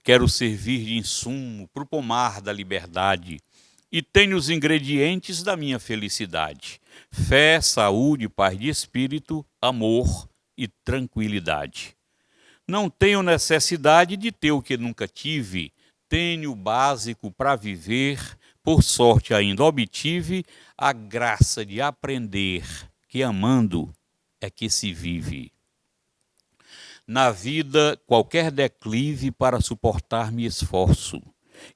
Quero servir de insumo para o pomar da liberdade e tenho os ingredientes da minha felicidade: fé, saúde, paz de espírito, amor e tranquilidade. Não tenho necessidade de ter o que nunca tive, tenho o básico para viver, por sorte ainda obtive a graça de aprender que amando é que se vive. Na vida, qualquer declive para suportar me esforço,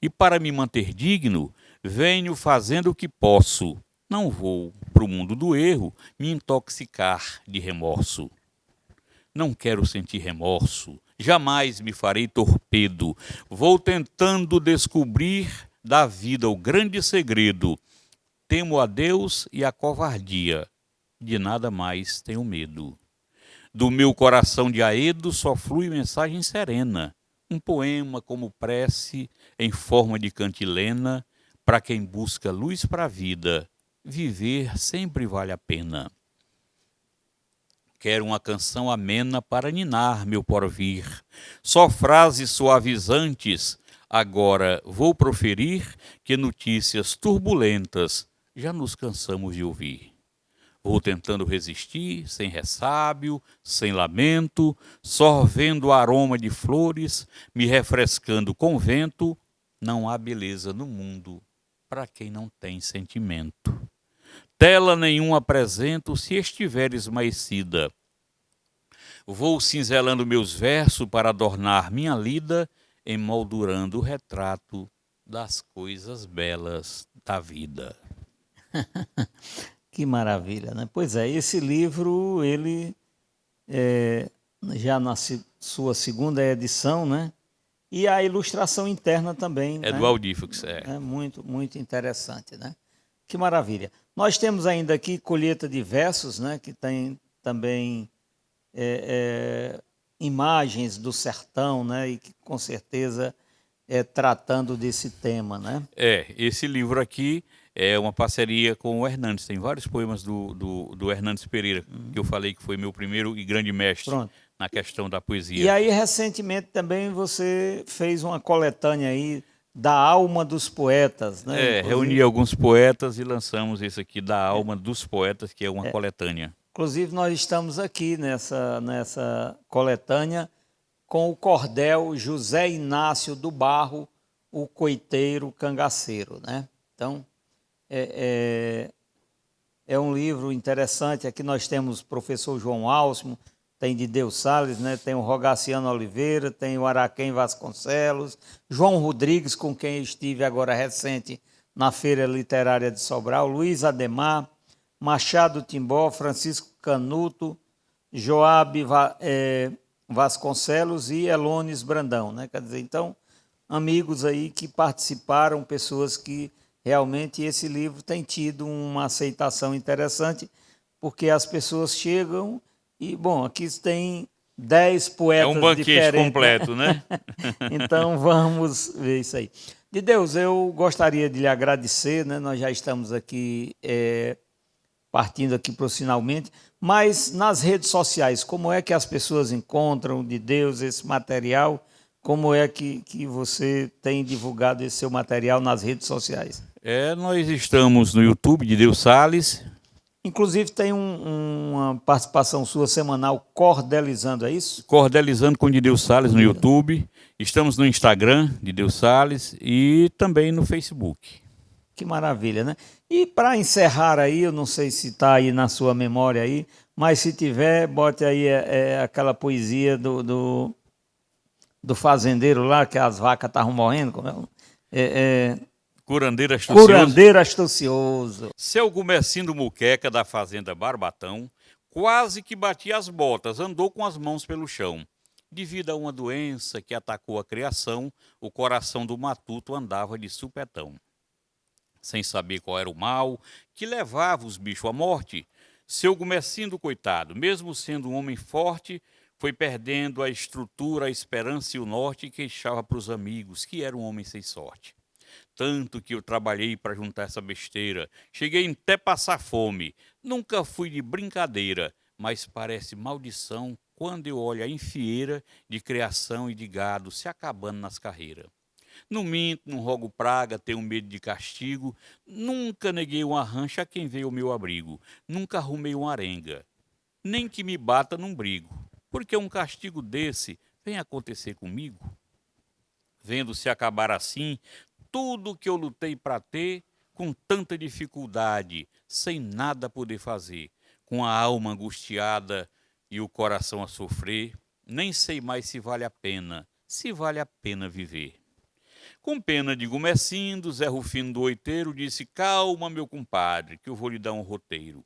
e para me manter digno, venho fazendo o que posso. Não vou, para o mundo do erro, me intoxicar de remorso. Não quero sentir remorso, jamais me farei torpedo. Vou tentando descobrir da vida o grande segredo. Temo a Deus e a covardia, de nada mais tenho medo. Do meu coração de aedo só flui mensagem serena, um poema como prece em forma de cantilena, para quem busca luz para a vida, viver sempre vale a pena. Quero uma canção amena para ninar meu porvir, só frases suavizantes, agora vou proferir que notícias turbulentas já nos cansamos de ouvir. Vou tentando resistir, sem ressábio, sem lamento, sorvendo o aroma de flores, me refrescando com vento. Não há beleza no mundo para quem não tem sentimento. tela nenhum apresento se estiver esmaecida. Vou cinzelando meus versos para adornar minha lida, emoldurando o retrato das coisas belas da vida. Que maravilha, né? Pois é, esse livro, ele já na sua segunda edição, né? E a ilustração interna também. É, né? Do Aldífax, é. É muito, muito interessante, né? Que maravilha. Nós temos ainda aqui Colheita de Versos, né? Que tem também imagens do sertão, né? E que com certeza tratando desse tema, né? Esse livro aqui é uma parceria com o Hernandes. Tem vários poemas do Hernandes Pereira, que eu falei que foi meu primeiro e grande mestre. Pronto. Na questão da poesia. E aí, recentemente, também você fez uma coletânea aí da Alma dos Poetas, né? Reuni alguns poetas e lançamos esse aqui, da Alma dos Poetas, que é uma coletânea. Inclusive, nós estamos aqui nessa coletânea com o cordel José Inácio do Barro, o coiteiro cangaceiro, né? Então, é um livro interessante. Aqui nós temos o professor João Alcimo, tem de Deus Salles, né? Tem o Rogaciano Oliveira, tem o Araquém Vasconcelos, João Rodrigues, com quem eu estive agora recente na Feira Literária de Sobral, Luiz Ademar, Machado Timbó, Francisco Canuto, Joabe Vasconcelos e Elones Brandão, né? Quer dizer, então, amigos aí que participaram, pessoas que realmente esse livro tem tido uma aceitação interessante, porque as pessoas chegam. E, bom, aqui tem 10 poetas diferentes. É um banquete completo, né? Então, vamos ver isso aí. De Deus, eu gostaria de lhe agradecer, né? Nós já estamos aqui, partindo aqui profissionalmente, mas nas redes sociais, como é que as pessoas encontram, de Deus, esse material? Como é que você tem divulgado esse seu material nas redes sociais? Nós estamos no YouTube de Deus Salles. Inclusive tem uma participação sua semanal cordelizando, é isso? Cordelizando com Deus Salles no YouTube. Estamos no Instagram de Deus Salles e também no Facebook. Que maravilha, né? E para encerrar aí, eu não sei se está aí na sua memória aí, mas se tiver, bote aí aquela poesia do fazendeiro lá, que as vacas estavam morrendo, como Curandeiro Astucioso. Curandeiro Astucioso. Seu Gumercindo Muqueca, da fazenda Barbatão, quase que batia as botas, andou com as mãos pelo chão. Devido a uma doença que atacou a criação, o coração do matuto andava de supetão. Sem saber qual era o mal que levava os bichos à morte, seu Gumercindo, coitado, mesmo sendo um homem forte, foi perdendo a estrutura, a esperança e o norte e queixava para os amigos que era um homem sem sorte. Tanto que eu trabalhei para juntar essa besteira, cheguei até passar fome, nunca fui de brincadeira, mas parece maldição quando eu olho a infieira de criação e de gado se acabando nas carreiras. Não minto, não rogo praga, tenho medo de castigo, nunca neguei uma rancha a quem veio ao meu abrigo, nunca arrumei uma arenga, nem que me bata num brigo, porque um castigo desse vem acontecer comigo. Vendo-se acabar assim, tudo que eu lutei para ter, com tanta dificuldade, sem nada poder fazer, com a alma angustiada e o coração a sofrer, nem sei mais se vale a pena viver. Com pena de Gumercindo, Zé Rufino do Oiteiro disse: calma, meu compadre, que eu vou lhe dar um roteiro.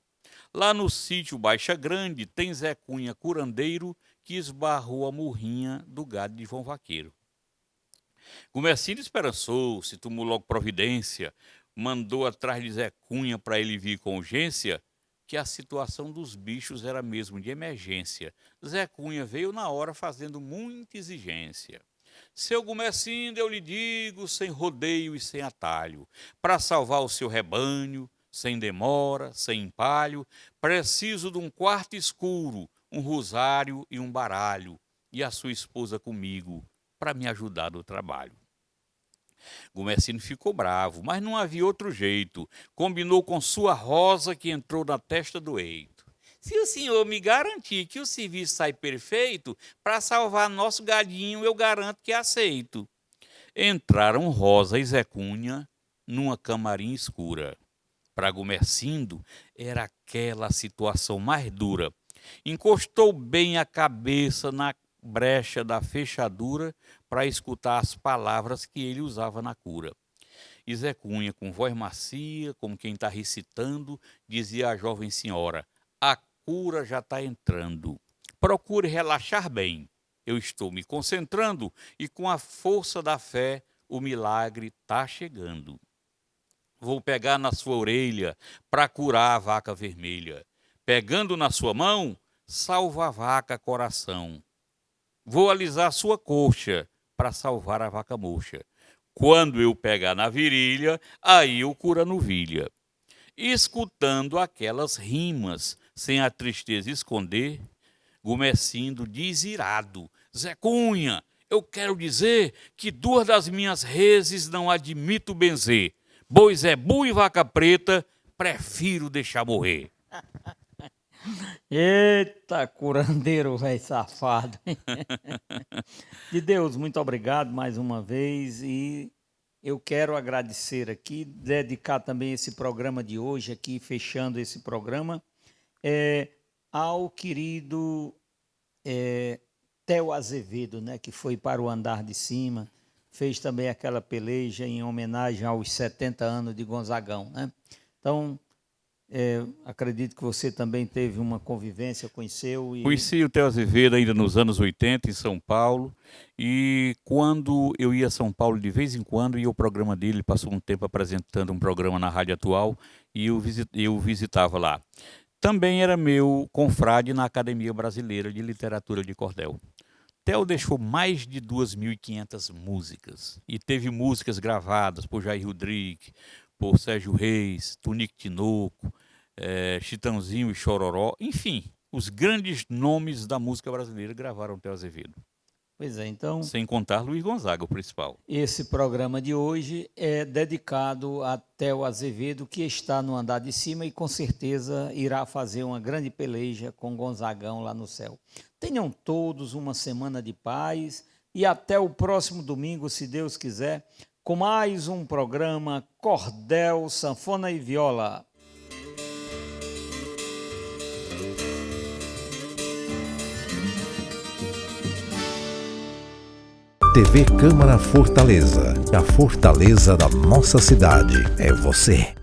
Lá no sítio Baixa Grande tem Zé Cunha curandeiro que esbarrou a murrinha do gado de João Vaqueiro. Gumercindo esperançou-se, tomou logo providência, mandou atrás de Zé Cunha para ele vir com urgência, que a situação dos bichos era mesmo de emergência. Zé Cunha veio na hora fazendo muita exigência. Seu Gumercindo, eu lhe digo, sem rodeio e sem atalho, para salvar o seu rebanho, sem demora, sem empalho, preciso de um quarto escuro, um rosário e um baralho, e a sua esposa comigo, para me ajudar no trabalho. Gumercindo ficou bravo, mas não havia outro jeito. Combinou com sua rosa que entrou na testa do eito. Se o senhor me garantir que o serviço sai perfeito, para salvar nosso gadinho eu garanto que aceito. Entraram Rosa e Zé Cunha numa camarim escura. Para Gumercindo, era aquela situação mais dura. Encostou bem a cabeça na brecha da fechadura para escutar as palavras que ele usava na cura. E Zé Cunha, com voz macia, como quem está recitando, dizia à jovem senhora: a cura já está entrando. Procure relaxar bem. Eu estou me concentrando e com a força da fé o milagre está chegando. Vou pegar na sua orelha para curar a vaca vermelha. Pegando na sua mão, salva a vaca coração. Vou alisar sua coxa para salvar a vaca murcha. Quando eu pegar na virilha, aí eu curo a novilha. Escutando aquelas rimas, sem a tristeza esconder, Gumercindo diz irado: Zé Cunha, eu quero dizer que 2 das minhas reses não admito benzer. Boi Zé Bu e vaca preta, prefiro deixar morrer. Eita, curandeiro, velho safado. De Deus, muito obrigado mais uma vez, e eu quero agradecer aqui, dedicar também esse programa de hoje aqui, fechando esse programa, ao querido Theo Azevedo, né, que foi para o andar de cima, fez também aquela peleja em homenagem aos 70 anos de Gonzagão, né? Então, acredito que você também teve uma convivência, conheceu. Conheci o Theo Azevedo ainda nos anos 80 em São Paulo, e quando eu ia a São Paulo de vez em quando, ia ao programa dele, passou um tempo apresentando um programa na Rádio Atual, e eu visitava lá. Também era meu confrade na Academia Brasileira de Literatura de Cordel. Theo deixou mais de 2.500 músicas, e teve músicas gravadas por Jair Rodrigues, por Sérgio Reis, Tunico Tinoco, Chitãozinho e Chororó, enfim, os grandes nomes da música brasileira gravaram Theo Azevedo. Pois é, então... Sem contar Luiz Gonzaga, o principal. Esse programa de hoje é dedicado a Theo Azevedo, que está no andar de cima e com certeza irá fazer uma grande peleja com Gonzagão lá no céu. Tenham todos uma semana de paz e até o próximo domingo, se Deus quiser, com mais um programa Cordel, Sanfona e Viola. TV Câmara Fortaleza. A fortaleza da nossa cidade é você.